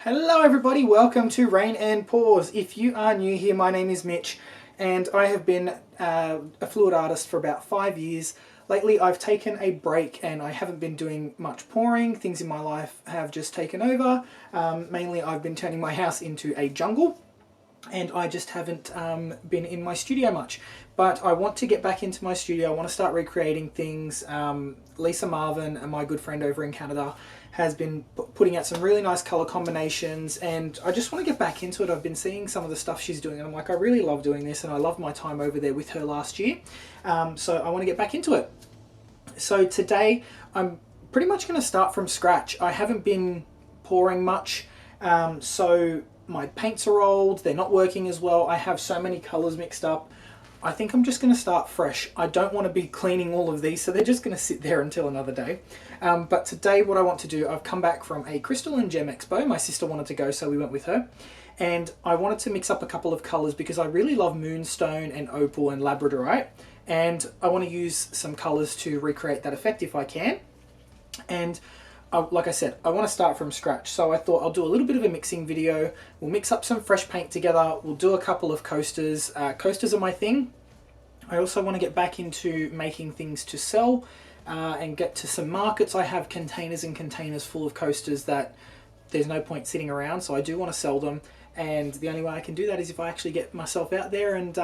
Hello everybody, welcome to Rain and Pours. If you are new here, my name is Mitch and I have been a fluid artist for about 5 years. Lately I've taken a break and I haven't been doing much pouring. Things in my life have just taken over. Mainly I've been turning my house into a jungle and I just haven't been in my studio much. But I want to get back into my studio. I want to start recreating things. Lisa Marvin, my good friend over in Canada, has been putting out some really nice color combinations and I just want to get back into it. I've been seeing some of the stuff she's doing and I'm like, I really love doing this and I love my time over there with her last year. So I want to get back into it. So today I'm pretty much going to start from scratch. I haven't been pouring much, so my paints are old, they're not working as well. I have so many colors mixed up. I think I'm just going to start fresh. I don't want to be cleaning all of these, so they're just going to sit there until another day. But today what I want to do, I've come back from a Crystal and Gem Expo. My sister wanted to go, so we went with her. And I wanted to mix up a couple of colours because I really love Moonstone and Opal and Labradorite. And I want to use some colours to recreate that effect if I can. And like I said, I want to start from scratch. So I thought I'll do a little bit of a mixing video. We'll mix up some fresh paint together. We'll do a couple of coasters. Coasters are my thing. I also want to get back into making things to sell and get to some markets. I have containers and containers full of coasters that there's no point sitting around. So I do want to sell them. And the only way I can do that is if I actually get myself out there and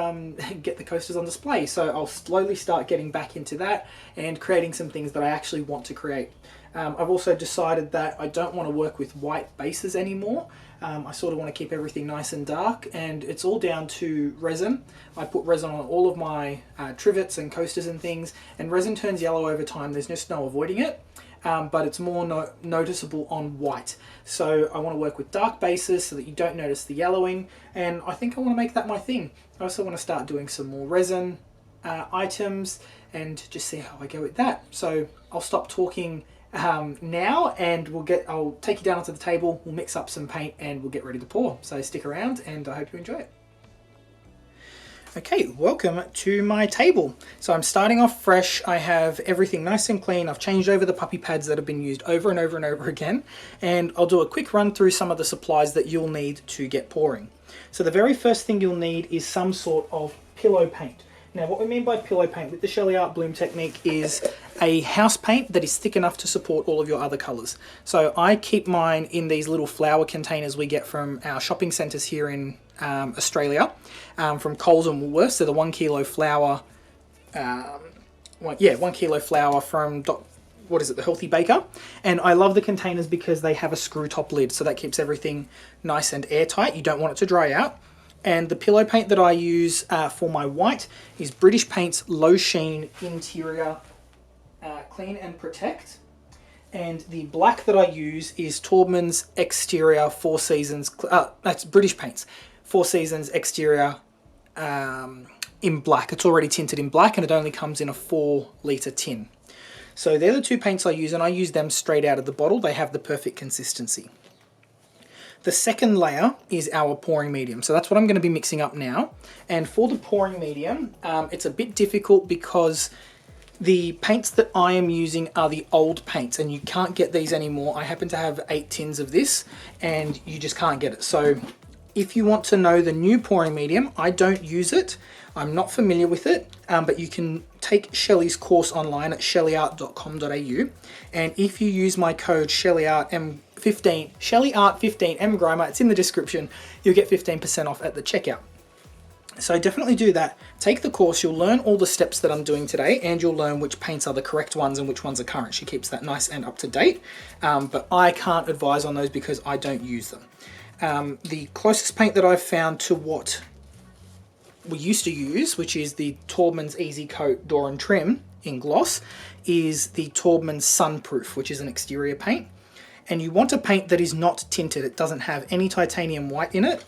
get the coasters on display. So I'll slowly start getting back into that and creating some things that I actually want to create. I've also decided that I don't want to work with white bases anymore. I sort of want to keep everything nice and dark, and it's all down to resin. I put resin on all of my trivets and coasters and things, and resin turns yellow over time. There's just no avoiding it. But it's more noticeable on white. So I want to work with dark bases so that you don't notice the yellowing, and I think I want to make that my thing. I also want to start doing some more resin items and just see how I go with that. So I'll stop talking now and I'll take you down onto the table, we'll mix up some paint and we'll get ready to pour. So stick around and I hope you enjoy it. Okay, welcome to my table. So I'm starting off fresh. I have everything nice and clean. I've changed over the puppy pads that have been used over and over and over again. And I'll do a quick run through some of the supplies that you'll need to get pouring. So the very first thing you'll need is some sort of pillow paint. Now what we mean by pillow paint with the Sheleeart Bloom technique is a house paint that is thick enough to support all of your other colours. So I keep mine in these little flower containers we get from our shopping centres here in Australia, from Coles and Woolworths. They're the 1 kilo flour, 1 kilo flour from the Healthy Baker. And I love the containers because they have a screw top lid, so that keeps everything nice and airtight. You don't want it to dry out. And the pillow paint that I use for my white is British Paint's Low Sheen Interior Clean and Protect. And the black that I use is Taubman's Exterior Four Seasons, that's British Paint's Four Seasons Exterior in black. It's already tinted in black and it only comes in a 4-litre tin. So they're the two paints I use, and I use them straight out of the bottle. They have the perfect consistency. The second layer is our pouring medium. So that's what I'm going to be mixing up now. And for the pouring medium, it's a bit difficult because the paints that I am using are the old paints and you can't get these anymore. I happen to have 8 tins of this and you just can't get it. So if you want to know the new pouring medium, I don't use it. I'm not familiar with it, but you can take Shelley's course online at sheleeart.com.au. And if you use my code Sheleeart15, Sheleeart15 mgrima, it's in the description, you'll get 15% off at the checkout. So definitely do that. Take the course, you'll learn all the steps that I'm doing today, and you'll learn which paints are the correct ones and which ones are current. She keeps that nice and up to date, but I can't advise on those because I don't use them. The closest paint that I've found to what we used to use, which is the Taubman's Easy Coat Door and Trim in gloss, is the Taubman's Sunproof, which is an exterior paint. And you want a paint that is not tinted. It doesn't have any titanium white in it.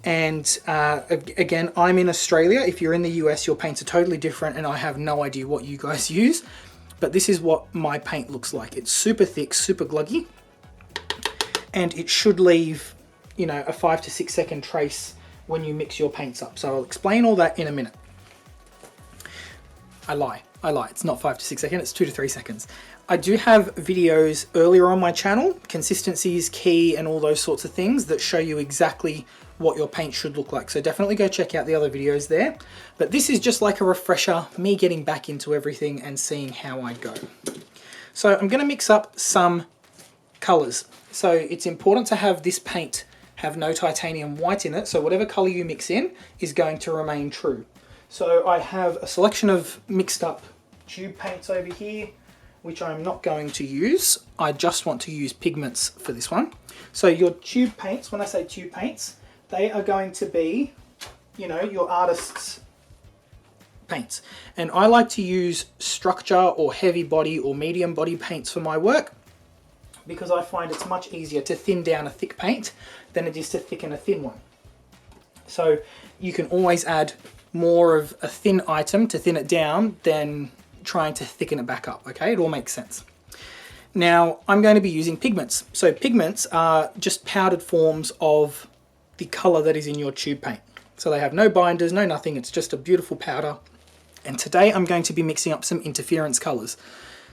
And again, I'm in Australia. If you're in the US, your paints are totally different and I have no idea what you guys use. But this is what my paint looks like. It's super thick, super gluggy. And it should leave, you know, a 5 to 6 second trace when you mix your paints up. So I'll explain all that in a minute. I lie. It's not 5 to 6 seconds, it's 2 to 3 seconds. I do have videos earlier on my channel, consistency is key and all those sorts of things that show you exactly what your paint should look like. So definitely go check out the other videos there. But this is just like a refresher, me getting back into everything and seeing how I go. So I'm going to mix up some colors. So it's important to have this paint have no titanium white in it, so whatever color you mix in is going to remain true. So I have a selection of mixed up tube paints over here, which I'm not going to use. I just want to use pigments for this one. So your tube paints, when I say tube paints, they are going to be, you know, your artist's paints. And I like to use structure or heavy body or medium body paints for my work, because I find it's much easier to thin down a thick paint than it is to thicken a thin one. So you can always add more of a thin item to thin it down than trying to thicken it back up, okay? It all makes sense. Now, I'm going to be using pigments. So pigments are just powdered forms of the color that is in your tube paint. So they have no binders, no nothing, it's just a beautiful powder. And today I'm going to be mixing up some interference colors.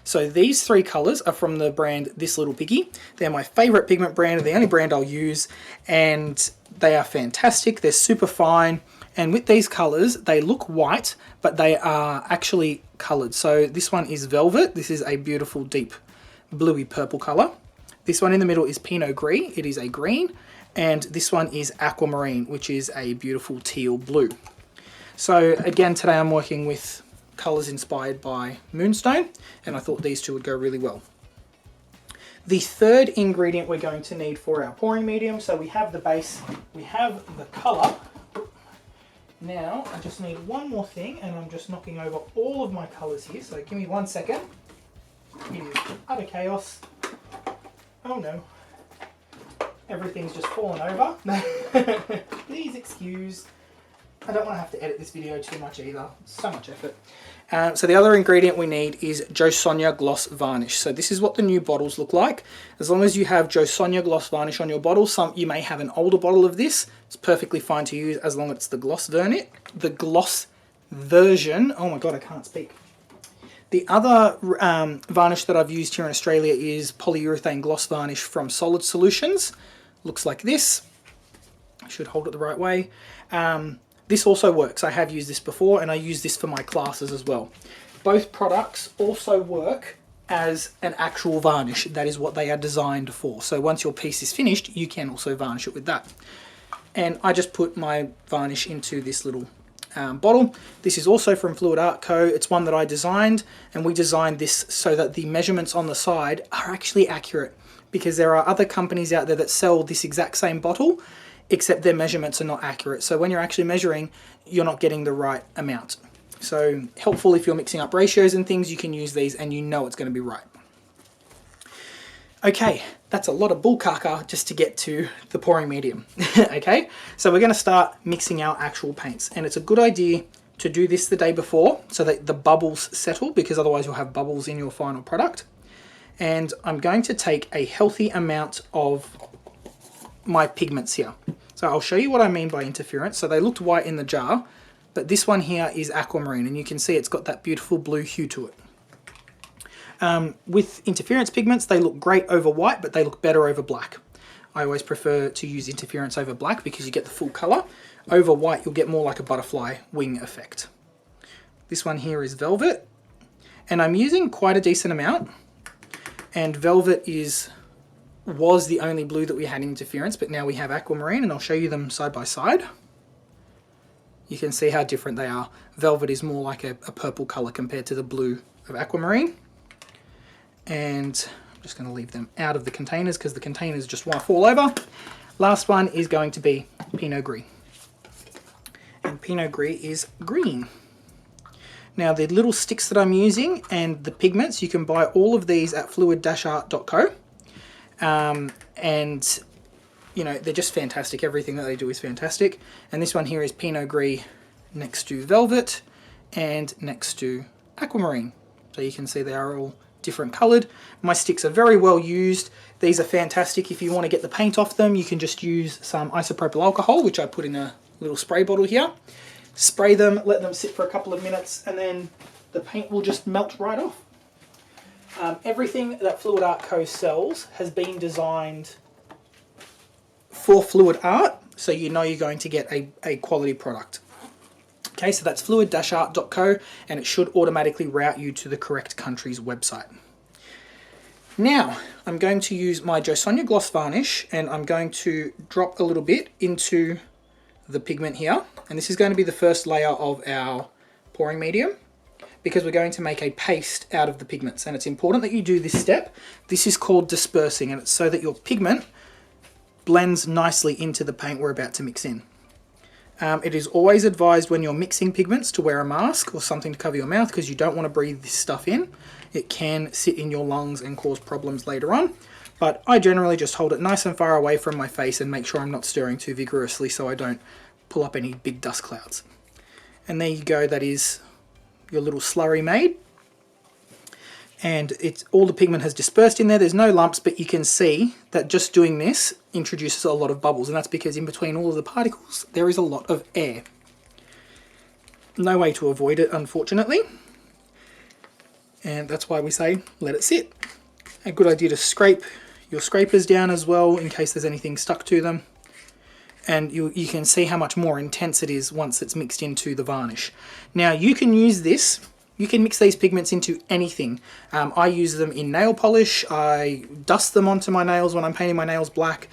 So these three colors are from the brand This Little Piggy. They're my favorite pigment brand, the only brand I'll use, and they are fantastic. They're super fine. And with these colors, they look white, but they are actually colored. So this one is Velvet. This is a beautiful deep bluey purple color. This one in the middle is Pinot Gris. It is a green. And this one is Aquamarine, which is a beautiful teal blue. So again, today I'm working with colors inspired by Moonstone, and I thought these two would go really well. The third ingredient we're going to need for our pouring medium, so we have the base, we have the color. Now I just need one more thing, and I'm just knocking over all of my colors here, so give me 1 second. It is utter chaos. Oh no, everything's just fallen over. Please excuse. I don't want to have to edit this video too much either. So much effort. So the other ingredient we need is Jo Sonja Gloss Varnish. So this is what the new bottles look like. As long as you have Jo Sonja Gloss Varnish on your bottle, you may have an older bottle of this. It's perfectly fine to use as long as it's the gloss version. Oh my god, I can't speak. The other varnish that I've used here in Australia is polyurethane gloss varnish from Solid Solutions. Looks like this. I should hold it the right way. This also works. I have used this before, and I use this for my classes as well. Both products also work as an actual varnish. That is what they are designed for. So once your piece is finished, you can also varnish it with that. And I just put my varnish into this little bottle. This is also from Fluid Art Co. It's one that I designed, and we designed this so that the measurements on the side are actually accurate, because there are other companies out there that sell this exact same bottle, except their measurements are not accurate. So when you're actually measuring, you're not getting the right amount. So helpful if you're mixing up ratios and things, you can use these and you know it's going to be right. Okay, that's a lot of bullcaca just to get to the pouring medium. Okay, so we're going to start mixing our actual paints, and it's a good idea to do this the day before so that the bubbles settle, because otherwise you'll have bubbles in your final product. And I'm going to take a healthy amount of my pigments here. So I'll show you what I mean by interference. So they looked white in the jar, but this one here is aquamarine, and you can see it's got that beautiful blue hue to it. With interference pigments, they look great over white, but they look better over black. I always prefer to use interference over black because you get the full color. Over white, you'll get more like a butterfly wing effect. This one here is Velvet, and I'm using quite a decent amount, and Velvet was the only blue that we had in interference, but now we have aquamarine, and I'll show you them side by side. You can see how different they are. Velvet is more like a purple color compared to the blue of aquamarine. And I'm just going to leave them out of the containers because the containers just want to fall over. Last one is going to be Pinot Gris. And Pinot Gris is green. Now the little sticks that I'm using and the pigments, you can buy all of these at fluid-art.co. And you know, they're just fantastic. Everything that they do is fantastic. And this one here is Pinot Gris next to Velvet and next to Aquamarine. So you can see they are all different colored. My sticks are very well used. These are fantastic. If you want to get the paint off them, you can just use some isopropyl alcohol, which I put in a little spray bottle here. Spray them, let them sit for a couple of minutes, and then the paint will just melt right off. Everything that Fluid Art Co. sells has been designed for Fluid Art, so you know you're going to get a quality product. Okay, so that's fluid-art.co, and it should automatically route you to the correct country's website. Now, I'm going to use my Jo Sonja Gloss Varnish, and I'm going to drop a little bit into the pigment here. And this is going to be the first layer of our pouring medium, because we're going to make a paste out of the pigments. And it's important that you do this step. This is called dispersing, and it's so that your pigment blends nicely into the paint we're about to mix in. It is always advised when you're mixing pigments to wear a mask or something to cover your mouth, because you don't want to breathe this stuff in. It can sit in your lungs and cause problems later on. But I generally just hold it nice and far away from my face and make sure I'm not stirring too vigorously so I don't pull up any big dust clouds. And there you go, that is your little slurry made. And all the pigment has dispersed in there. There's no lumps, but you can see that just doing this introduces a lot of bubbles, and that's because in between all of the particles there is a lot of air. No way to avoid it, unfortunately, and that's why we say let it sit. A good idea to scrape your scrapers down as well in case there's anything stuck to them, and you can see how much more intense it is once it's mixed into the varnish. Now you can use this, you can mix these pigments into anything. I use them in nail polish, I dust them onto my nails when I'm painting my nails black.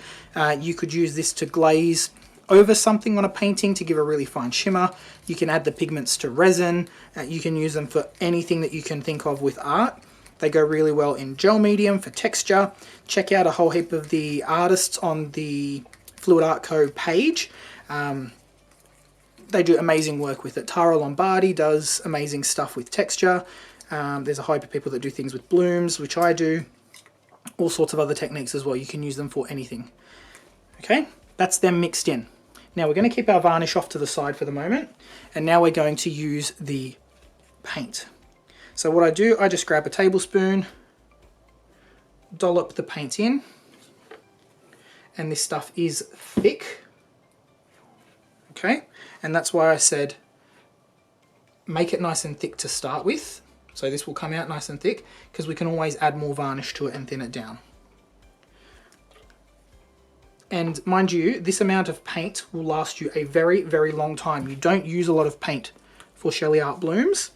You could use this to glaze over something on a painting to give a really fine shimmer. You can add the pigments to resin. You can use them for anything that you can think of with art. They go really well in gel medium for texture. Check out a whole heap of the artists on the Fluid Art Co. page. They do amazing work with it. Tara Lombardi does amazing stuff with texture. There's a whole heap of people that do things with blooms, which I do. All sorts of other techniques as well. You can use them for anything. Okay, that's them mixed in. Now we're going to keep our varnish off to the side for the moment. And now we're going to use the paint. So what I do, I just grab a tablespoon, dollop the paint in. And this stuff is thick. Okay, and that's why I said make it nice and thick to start with. So this will come out nice and thick, because we can always add more varnish to it and thin it down. And mind you, this amount of paint will last you a very, very long time. You don't use a lot of paint for Sheleeart Blooms.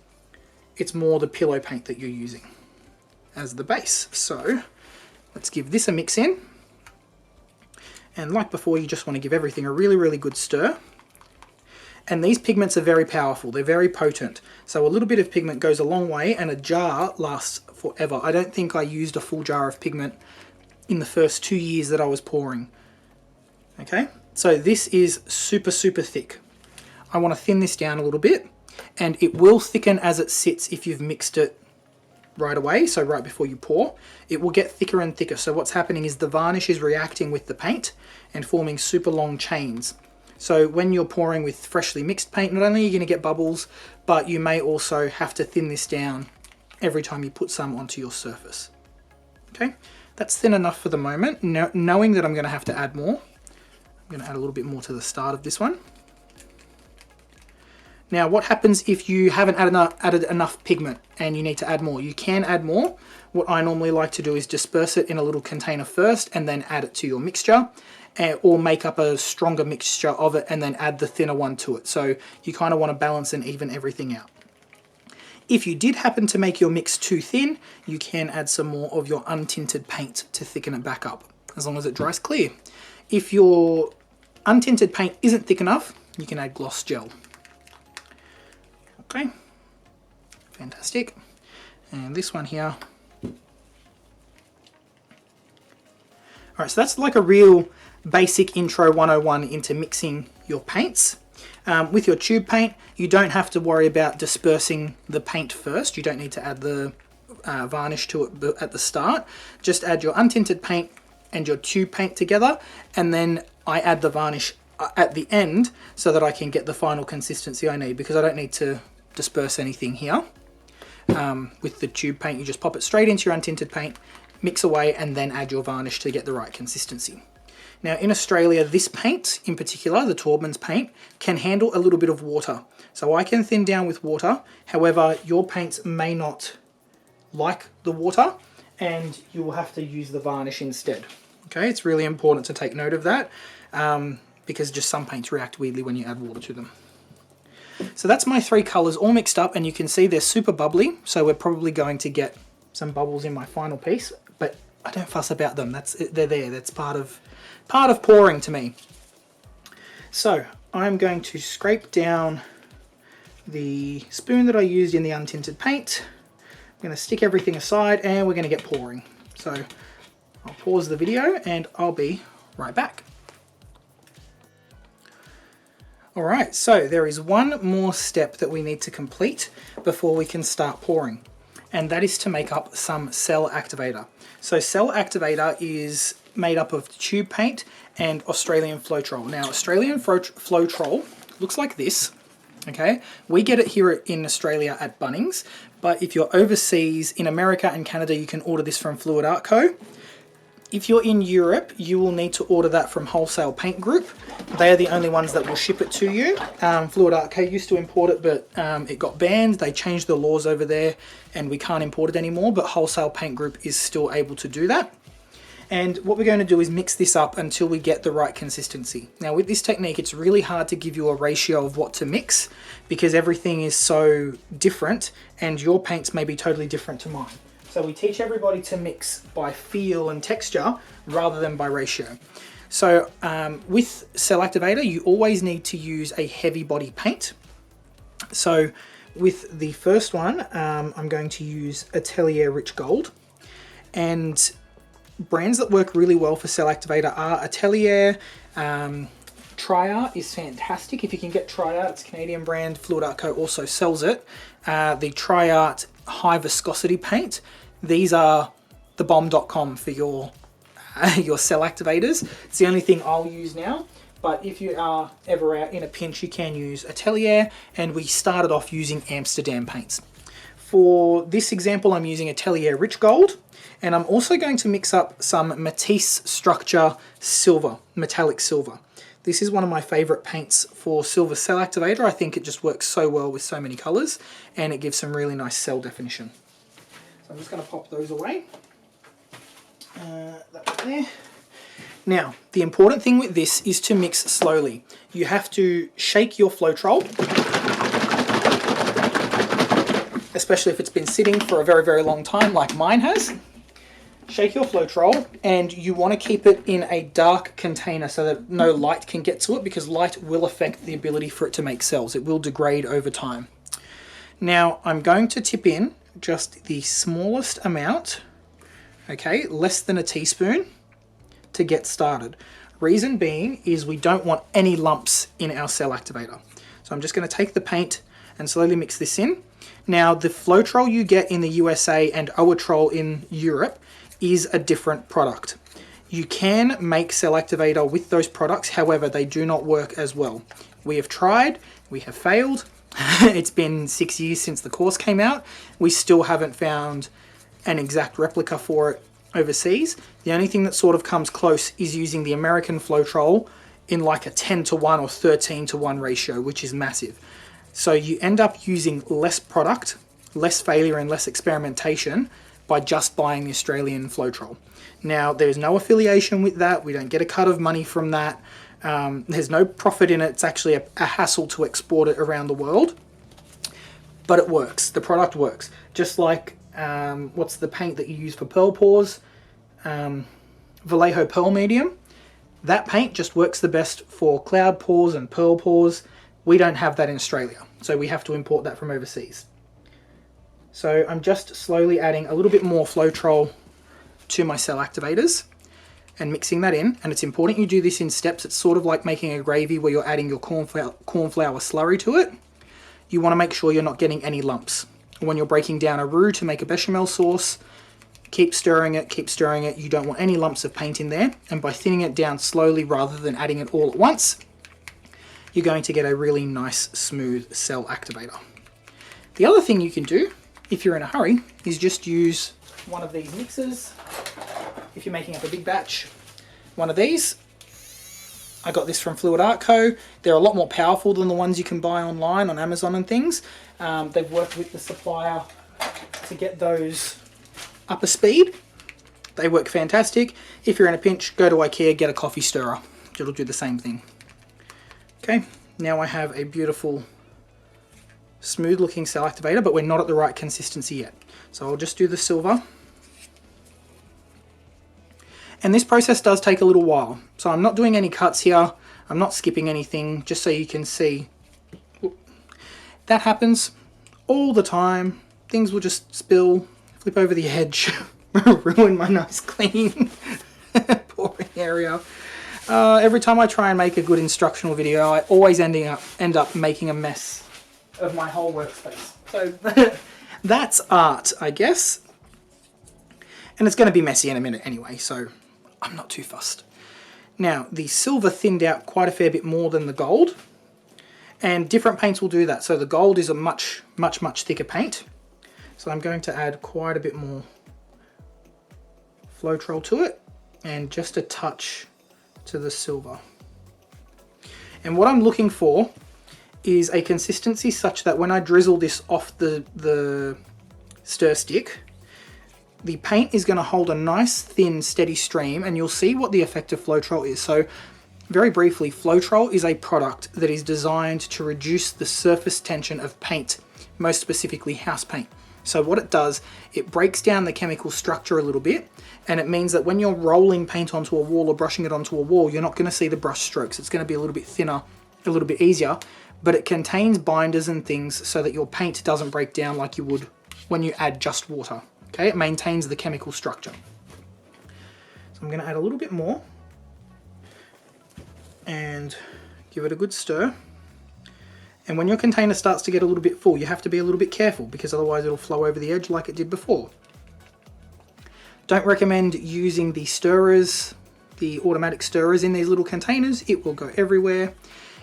It's more the pillow paint that you're using as the base. So let's give this a mix in. And like before, you just want to give everything a really, really good stir. And these pigments are very powerful, they're very potent. So a little bit of pigment goes a long way, and a jar lasts forever. I don't think I used a full jar of pigment in the first 2 years that I was pouring. Okay, so this is super, super thick. I want to thin this down a little bit, and it will thicken as it sits if you've mixed it right away, so right before you pour. It will get thicker and thicker. So what's happening is the varnish is reacting with the paint and forming super long chains. So when you're pouring with freshly mixed paint, not only are you going to get bubbles, but you may also have to thin this down every time you put some onto your surface. Okay, that's thin enough for the moment. Now, knowing that I'm going to have to add more, I'm going to add a little bit more to the start of this one. Now, what happens if you haven't added enough pigment and you need to add more? You can add more. What I normally like to do is disperse it in a little container first and then add it to your mixture, or make up a stronger mixture of it and then add the thinner one to it. So you kind of want to balance and even everything out. If you did happen to make your mix too thin, you can add some more of your untinted paint to thicken it back up, as long as it dries clear. If your untinted paint isn't thick enough, you can add gloss gel. Okay, fantastic. And this one here. All right, so that's like a real basic intro 101 into mixing your paints. With your tube paint, you don't have to worry about dispersing the paint first. You don't need to add the varnish to it at the start. Just add your untinted paint and your tube paint together, and then I add the varnish at the end so that I can get the final consistency I need, because I don't need to disperse anything here. With the tube paint, you just pop it straight into your untinted paint, mix away, and then add your varnish to get the right consistency. Now in Australia, this paint in particular, the Taubman's paint, can handle a little bit of water. So I can thin down with water, however your paints may not like the water and you will have to use the varnish instead. Okay, it's really important to take note of that because just some paints react weirdly when you add water to them. So that's my 3 colours all mixed up, and you can see they're super bubbly, so we're probably going to get some bubbles in my final piece, but I don't fuss about them. They're there. That's part of pouring to me. So I'm going to scrape down the spoon that I used in the untinted paint. I'm going to stick everything aside and we're going to get pouring. So I'll pause the video and I'll be right back. Alright, so there is one more step that we need to complete before we can start pouring, and that is to make up some cell activator. So cell activator is made up of tube paint and Australian Flatrol. Now Australian Flatrol looks like this. Okay, we get it here in Australia at Bunnings, but if you're overseas in America and Canada, you can order this from Fluid Art Co. If you're in Europe, you will need to order that from Wholesale Paint Group. They are the only ones that will ship it to you. Fluid Art Co used to import it, but it got banned. They changed the laws over there and we can't import it anymore, but Wholesale Paint Group is still able to do that. And what we're going to do is mix this up until we get the right consistency. Now with this technique, it's really hard to give you a ratio of what to mix because everything is so different and your paints may be totally different to mine. So we teach everybody to mix by feel and texture rather than by ratio. So with Cell Activator, you always need to use a heavy body paint. So with the first one, I'm going to use Atelier Rich Gold, and brands that work really well for Cell Activator are Atelier. Tri-Art is fantastic. If you can get Tri-Art, it's a Canadian brand. Fluid Art Co also sells it. The Tri-Art high viscosity paint. These are the bomb.com for your cell activators. It's the only thing I'll use now, but if you are ever out in a pinch, you can use Atelier, and we started off using Amsterdam paints. For this example, I'm using Atelier Rich Gold, and I'm also going to mix up some Matisse Structure Silver, metallic silver. This is one of my favorite paints for silver cell activator. I think it just works so well with so many colors, and it gives some really nice cell definition. So I'm just going to pop those away. That one there. Now, the important thing with this is to mix slowly. You have to shake your Flatrol, especially if it's been sitting for a very, very long time like mine has. Shake your Flatrol, and you want to keep it in a dark container so that no light can get to it, because light will affect the ability for it to make cells. It will degrade over time. Now, I'm going to tip in just the smallest amount, okay, less than a teaspoon, to get started. Reason being is we don't want any lumps in our cell activator. So I'm just going to take the paint and slowly mix this in. Now the Flatrol you get in the USA and Oatrol in Europe is a different product. You can make cell activator with those products, however they do not work as well. We have tried, we have failed. It's been 6 years since the course came out. We still haven't found an exact replica for it overseas. The only thing that sort of comes close is using the American Flatrol in like a 10:1 or 13:1 ratio, which is massive. So you end up using less product, less failure and less experimentation by just buying the Australian Flatrol. Now there's no affiliation with that. We don't get a cut of money from that. There's no profit in it. It's actually a hassle to export it around the world, but it works. The product works. Just like, what's the paint that you use for pearl pours? Vallejo Pearl Medium. That paint just works the best for cloud pours and pearl pours. We don't have that in Australia, so we have to import that from overseas. So I'm just slowly adding a little bit more Flatrol to my cell activators and mixing that in, and it's important you do this in steps. It's sort of like making a gravy where you're adding your cornflour slurry to it. You want to make sure you're not getting any lumps. When you're breaking down a roux to make a bechamel sauce, keep stirring it, keep stirring it. You don't want any lumps of paint in there, and by thinning it down slowly rather than adding it all at once, you're going to get a really nice smooth cell activator. The other thing you can do if you're in a hurry is just use one of these mixers. If you're making up a big batch, one of these, I got this from Fluid Art Co. They're a lot more powerful than the ones you can buy online on Amazon and things. They've worked with the supplier to get those up a speed. They work fantastic. If you're in a pinch, go to IKEA, get a coffee stirrer. It'll do the same thing. Okay, now I have a beautiful smooth looking cell activator, but we're not at the right consistency yet. So I'll just do the silver. And this process does take a little while. So I'm not doing any cuts here. I'm not skipping anything, just so you can see. That happens all the time. Things will just spill, flip over the edge, ruin my nice clean pouring area. Every time I try and make a good instructional video, I always end up making a mess of my whole workspace. So that's art, I guess. And it's going to be messy in a minute anyway, so I'm not too fussed. Now, the silver thinned out quite a fair bit more than the gold, and different paints will do that. So the gold is a much thicker paint. So I'm going to add quite a bit more Flatrol to it, and just a touch to the silver. And what I'm looking for is a consistency such that when I drizzle this off the stir stick, the paint is going to hold a nice thin steady stream, and you'll see what the effect of Flatrol is. So very briefly, Flatrol is a product that is designed to reduce the surface tension of paint, most specifically house paint. So what it does, it breaks down the chemical structure a little bit, and it means that when you're rolling paint onto a wall or brushing it onto a wall, you're not going to see the brush strokes. It's going to be a little bit thinner, a little bit easier, but it contains binders and things so that your paint doesn't break down like you would when you add just water. Okay, it maintains the chemical structure. So I'm going to add a little bit more and give it a good stir. And when your container starts to get a little bit full, you have to be a little bit careful, because otherwise it'll flow over the edge like it did before. Don't recommend using the stirrers, the automatic stirrers in these little containers. It will go everywhere,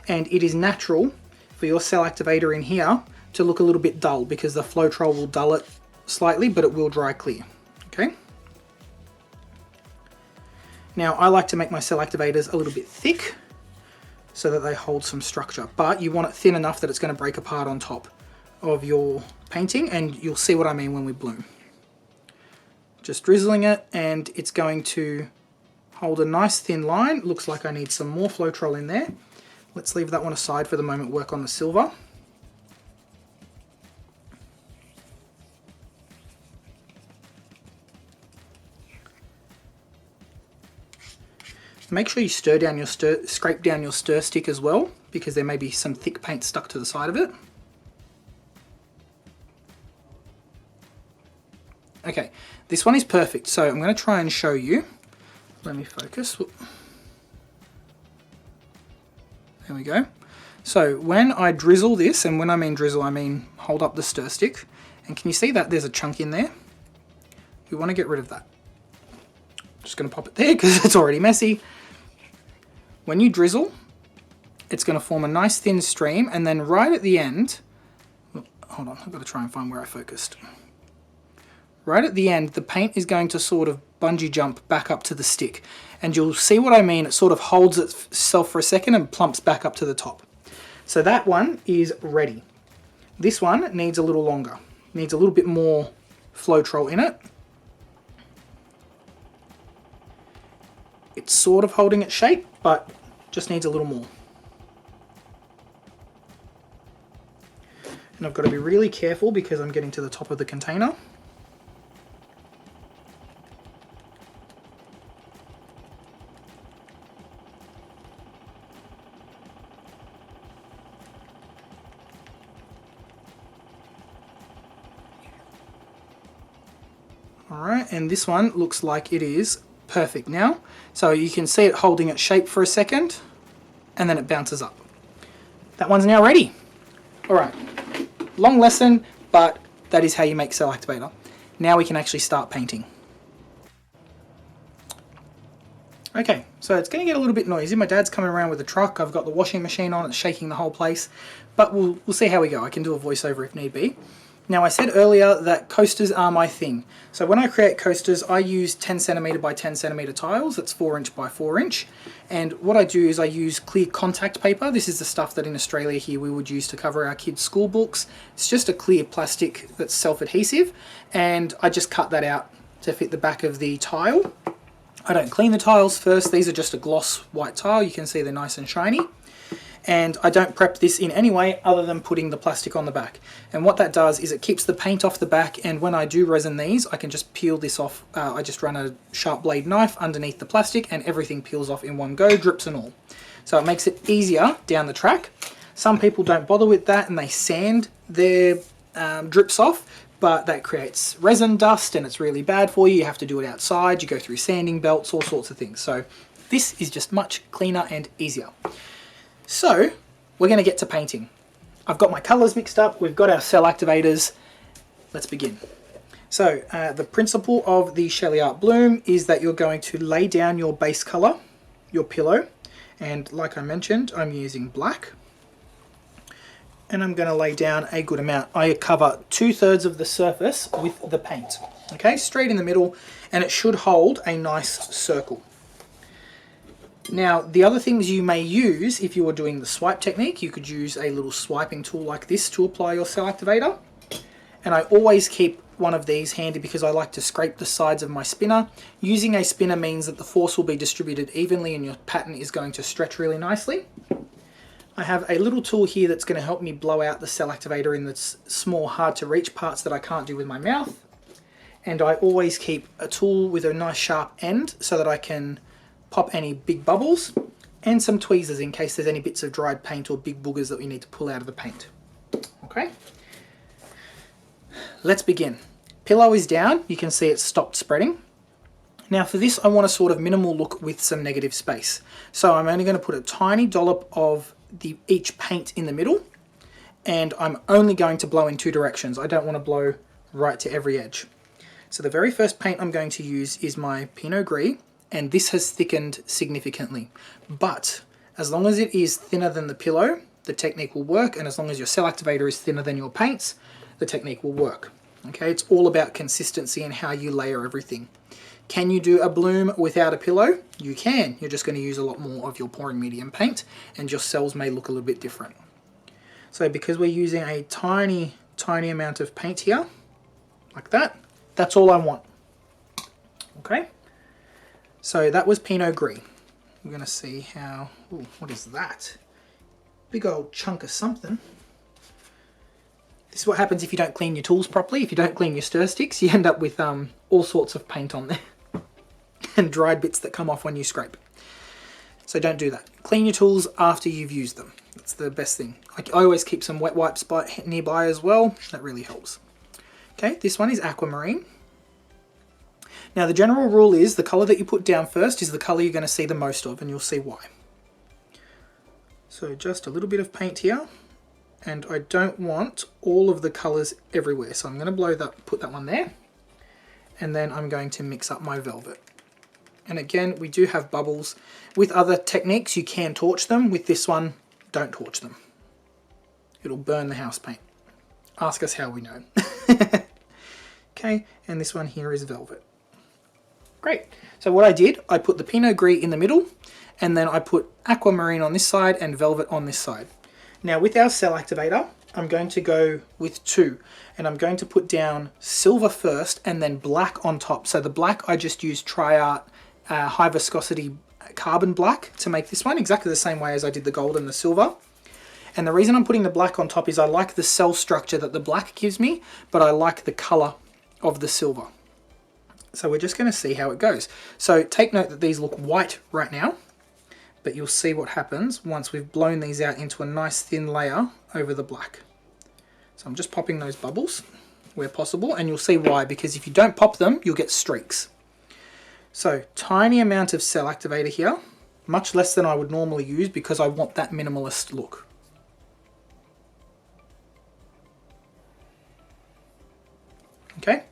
and it is natural for your cell activator in here to look a little bit dull, because the Flatrol will dull it slightly, but it will dry clear. Okay. Now I like to make my cell activators a little bit thick so that they hold some structure, but you want it thin enough that it's going to break apart on top of your painting, and you'll see what I mean when we bloom. Just drizzling it, and it's going to hold a nice thin line. Looks like I need some more Flatrol in there. Let's leave that one aside for the moment, work on the silver. Make sure you scrape down your stir stick as well, because there may be some thick paint stuck to the side of it. Okay, this one is perfect, so I'm going to try and show you. Let me focus. There we go. So when I drizzle this, and when I mean drizzle, I mean hold up the stir stick, and can you see that there's a chunk in there? We want to get rid of that. Just going to pop it there because it's already messy. When you drizzle, it's going to form a nice thin stream, and then right at the end, hold on, I've got to try and find where I focused. Right at the end, the paint is going to sort of bungee jump back up to the stick, and you'll see what I mean. It sort of holds itself for a second and plumps back up to the top. So that one is ready. This one needs a little longer, needs a little bit more Flatrol in it. It's sort of holding its shape, but just needs a little more. And I've got to be really careful because I'm getting to the top of the container. Alright, and this one looks like it is perfect now. So you can see it holding its shape for a second, and then it bounces up. That one's now ready. Alright, long lesson, but that is how you make cell activator. Now we can actually start painting. Okay, so it's going to get a little bit noisy. My dad's coming around with the truck. I've got the washing machine on, it's shaking the whole place. But we'll see how we go. I can do a voiceover if need be. Now I said earlier that coasters are my thing. So when I create coasters, I use 10 centimeter by 10 centimeter tiles. That's 4 inch by 4 inch. And what I do is I use clear contact paper. This is the stuff that in Australia here we would use to cover our kids' school books. It's just a clear plastic that's self-adhesive, and I just cut that out to fit the back of the tile. I don't clean the tiles first. These are just a gloss white tile. You can see they're nice and shiny. And I don't prep this in any way other than putting the plastic on the back. And what that does is it keeps the paint off the back, and when I do resin these, I can just peel this off. I just run a sharp blade knife underneath the plastic and everything peels off in one go, drips and all. So it makes it easier down the track. Some people don't bother with that and they sand their drips off, but that creates resin dust and it's really bad for you. You have to do it outside, you go through sanding belts, all sorts of things. So this is just much cleaner and easier. So we're going to get to painting. I've got my colours mixed up, we've got our cell activators. Let's begin. So the principle of the Sheleeart Bloom is that you're going to lay down your base colour, your pillow, and like I mentioned, I'm using black. And I'm going to lay down a good amount. I cover 2/3 of the surface with the paint. Okay, straight in the middle, and it should hold a nice circle. Now, the other things you may use if you are doing the swipe technique, you could use a little swiping tool like this to apply your cell activator. And I always keep one of these handy because I like to scrape the sides of my spinner. Using a spinner means that the force will be distributed evenly and your pattern is going to stretch really nicely. I have a little tool here that's going to help me blow out the cell activator in the small, hard to reach parts that I can't do with my mouth. And I always keep a tool with a nice sharp end so that I can pop any big bubbles, and some tweezers in case there's any bits of dried paint or big boogers that we need to pull out of the paint. Okay, let's begin. Pillow is down, you can see it's stopped spreading. Now for this I want a sort of minimal look with some negative space. So I'm only going to put a tiny dollop of each paint in the middle, and I'm only going to blow in 2 directions. I don't want to blow right to every edge. So the very first paint I'm going to use is my Pinot Gris, and this has thickened significantly. But as long as it is thinner than the pillow, the technique will work, and as long as your cell activator is thinner than your paints, the technique will work. Okay, it's all about consistency and how you layer everything. Can you do a bloom without a pillow? You can. You're just going to use a lot more of your pouring medium paint, and your cells may look a little bit different. So because we're using a tiny, tiny amount of paint here, like that, that's all I want. Okay? So that was Pinot Gris. We're going to see how... Ooh, what is that? Big old chunk of something. This is what happens if you don't clean your tools properly. If you don't clean your stir sticks, you end up with all sorts of paint on there. And dried bits that come off when you scrape. So don't do that. Clean your tools after you've used them. That's the best thing. I always keep some wet wipes nearby as well. That really helps. Okay, this one is aquamarine. Now the general rule is the colour that you put down first is the colour you're going to see the most of, and you'll see why. So just a little bit of paint here, and I don't want all of the colours everywhere, so I'm going to put that one there, and then I'm going to mix up my velvet. And again, we do have bubbles. With other techniques you can torch them. With this one, don't torch them. It'll burn the house paint. Ask us how we know. Okay, and this one here is velvet. Great. So what I did, I put the Pinot Gris in the middle, and then I put aquamarine on this side and velvet on this side. Now with our cell activator, I'm going to go with 2, and I'm going to put down silver first and then black on top. So the black, I just used Triart high viscosity carbon black to make this one, exactly the same way as I did the gold and the silver. And the reason I'm putting the black on top is I like the cell structure that the black gives me, but I like the color of the silver. So we're just going to see how it goes. So take note that these look white right now, but you'll see what happens once we've blown these out into a nice thin layer over the black. So I'm just popping those bubbles where possible, and you'll see why, because if you don't pop them, you'll get streaks. So tiny amount of cell activator here, much less than I would normally use because I want that minimalist look. Okay.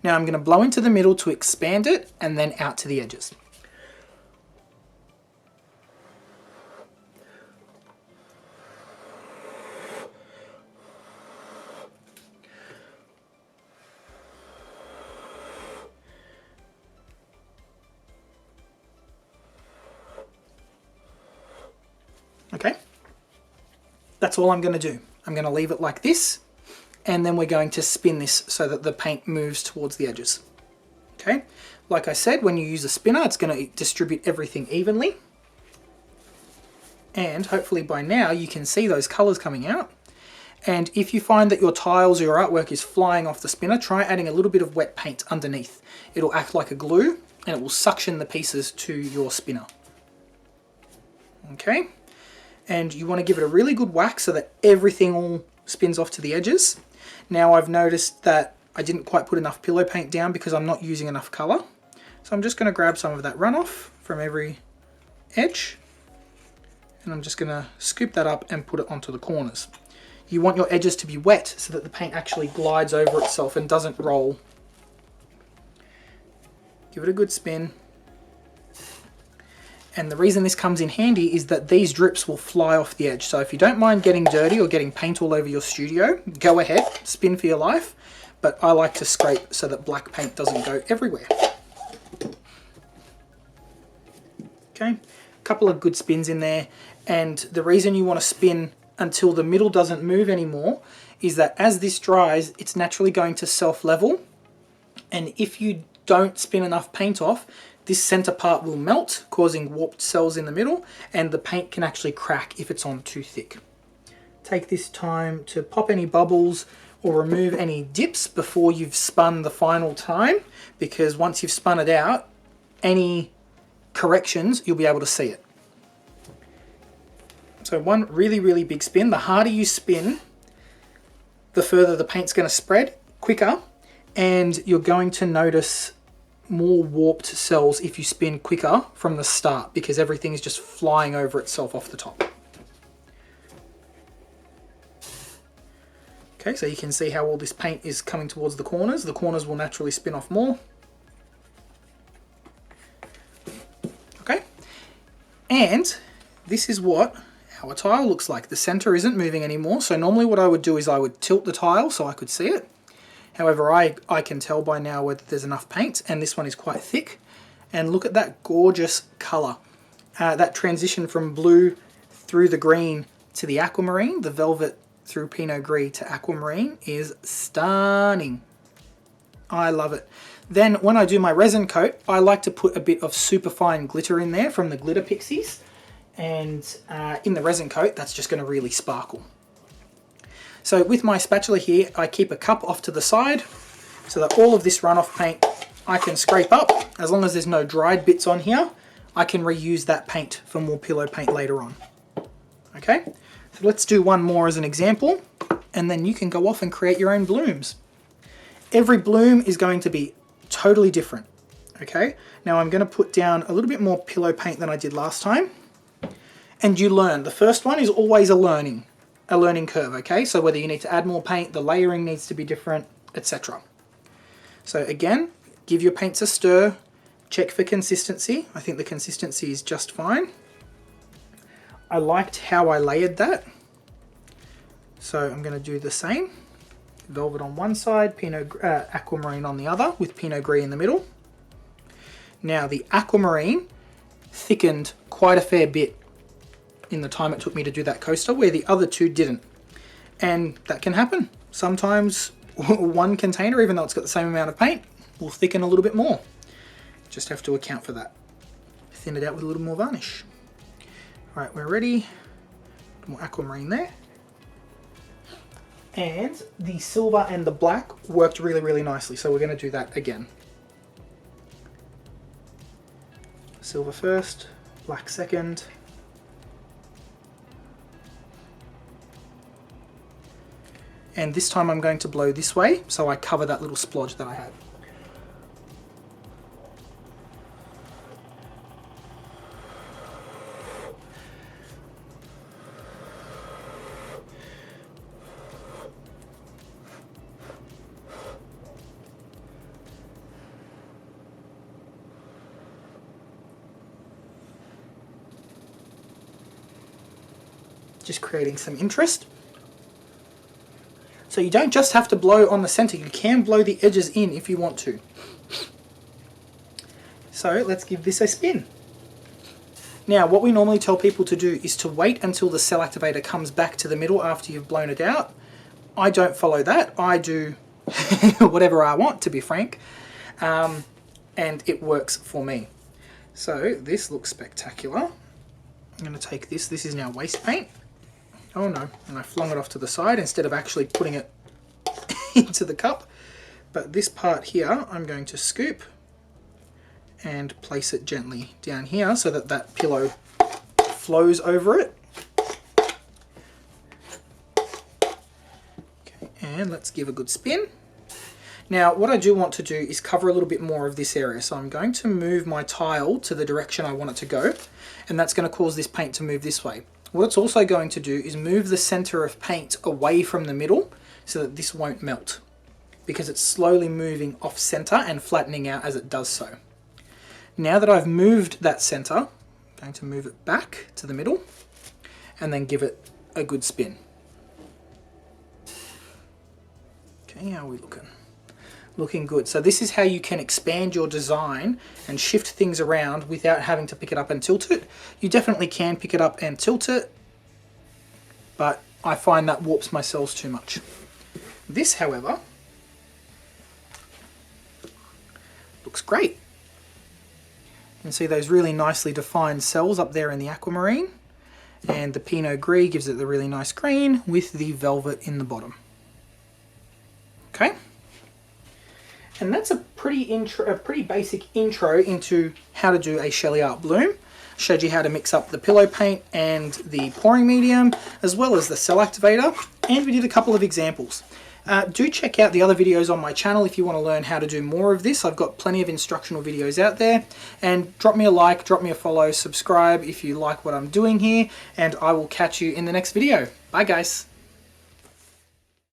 Now I'm going to blow into the middle to expand it, and then out to the edges. Okay, that's all I'm going to do. I'm going to leave it like this, and then we're going to spin this so that the paint moves towards the edges. Okay, like I said, when you use a spinner, it's going to distribute everything evenly. And hopefully by now you can see those colors coming out. And if you find that your tiles or your artwork is flying off the spinner, try adding a little bit of wet paint underneath. It'll act like a glue and it will suction the pieces to your spinner. Okay, and you want to give it a really good whack so that everything all spins off to the edges. Now I've noticed that I didn't quite put enough pillow paint down because I'm not using enough color. So I'm just going to grab some of that runoff from every edge, and I'm just going to scoop that up and put it onto the corners. You want your edges to be wet so that the paint actually glides over itself and doesn't roll. Give it a good spin. And the reason this comes in handy is that these drips will fly off the edge. So if you don't mind getting dirty or getting paint all over your studio, go ahead, spin for your life. But I like to scrape so that black paint doesn't go everywhere. Okay, a couple of good spins in there. And the reason you want to spin until the middle doesn't move anymore is that as this dries, it's naturally going to self-level. And if you don't spin enough paint off, this center part will melt, causing warped cells in the middle, and the paint can actually crack if it's on too thick. Take this time to pop any bubbles or remove any dips before you've spun the final time, because once you've spun it out, any corrections, you'll be able to see it. So one really big spin. The harder you spin, the further the paint's going to spread, quicker, and you're going to notice more warped cells if you spin quicker from the start, because everything is just flying over itself off the top. Okay, so you can see how all this paint is coming towards the corners. The corners will naturally spin off more. Okay, and this is what our tile looks like. The center isn't moving anymore, so normally what I would do is I would tilt the tile so I could see it. However, I can tell by now whether there's enough paint, and this one is quite thick. And look at that gorgeous color. That transition from blue through the green to the aquamarine, the velvet through Pinot Gris to aquamarine, is stunning. I love it. Then when I do my resin coat, I like to put a bit of superfine glitter in there from the Glitter Pixies. And in the resin coat, that's just going to really sparkle. So with my spatula here, I keep a cup off to the side so that all of this runoff paint I can scrape up. As long as there's no dried bits on here, I can reuse that paint for more pillow paint later on. Okay, so let's do one more as an example, and then you can go off and create your own blooms. Every bloom is going to be totally different. Okay, now I'm going to put down a little bit more pillow paint than I did last time. And you learn. The first one is always a learning curve, okay? So whether you need to add more paint, the layering needs to be different, etc. So again, give your paints a stir, check for consistency. I think the consistency is just fine. I liked how I layered that. So I'm going to do the same. Velvet on one side, aquamarine on the other, with Pinot Gris in the middle. Now the aquamarine thickened quite a fair bit in the time it took me to do that coaster, where the other two didn't. And that can happen. Sometimes one container, even though it's got the same amount of paint, will thicken a little bit more. Just have to account for that. Thin it out with a little more varnish. All right, we're ready. More aquamarine there. And the silver and the black worked really nicely, so we're going to do that again. Silver first, black second. And this time I'm going to blow this way, so I cover that little splodge that I had. Just creating some interest. So you don't just have to blow on the center, you can blow the edges in if you want to. So let's give this a spin. Now, what we normally tell people to do is to wait until the cell activator comes back to the middle after you've blown it out. I don't follow that. I do whatever I want, to be frank, and it works for me. So this looks spectacular. I'm going to take this. This is now waste paint. Oh no, and I flung it off to the side instead of actually putting it into the cup. But this part here, I'm going to scoop and place it gently down here so that that pillow flows over it. Okay, and let's give a good spin. Now, what I do want to do is cover a little bit more of this area. So I'm going to move my tile to the direction I want it to go, and that's going to cause this paint to move this way. What it's also going to do is move the center of paint away from the middle so that this won't melt, because it's slowly moving off center and flattening out as it does so. Now that I've moved that center, I'm going to move it back to the middle and then give it a good spin. Okay, how are we looking? Looking good. So this is how you can expand your design and shift things around without having to pick it up and tilt it. You definitely can pick it up and tilt it, but I find that warps my cells too much. This, however, looks great. You can see those really nicely defined cells up there in the aquamarine, and the Pinot Gris gives it the really nice green with the velvet in the bottom. Okay. And that's a pretty basic intro into how to do a Sheleeart Bloom. Showed you how to mix up the pillow paint and the pouring medium, as well as the cell activator, and we did a couple of examples. Do check out the other videos on my channel if you want to learn how to do more of this. I've got plenty of instructional videos out there. And drop me a like, drop me a follow, subscribe if you like what I'm doing here, and I will catch you in the next video. Bye guys.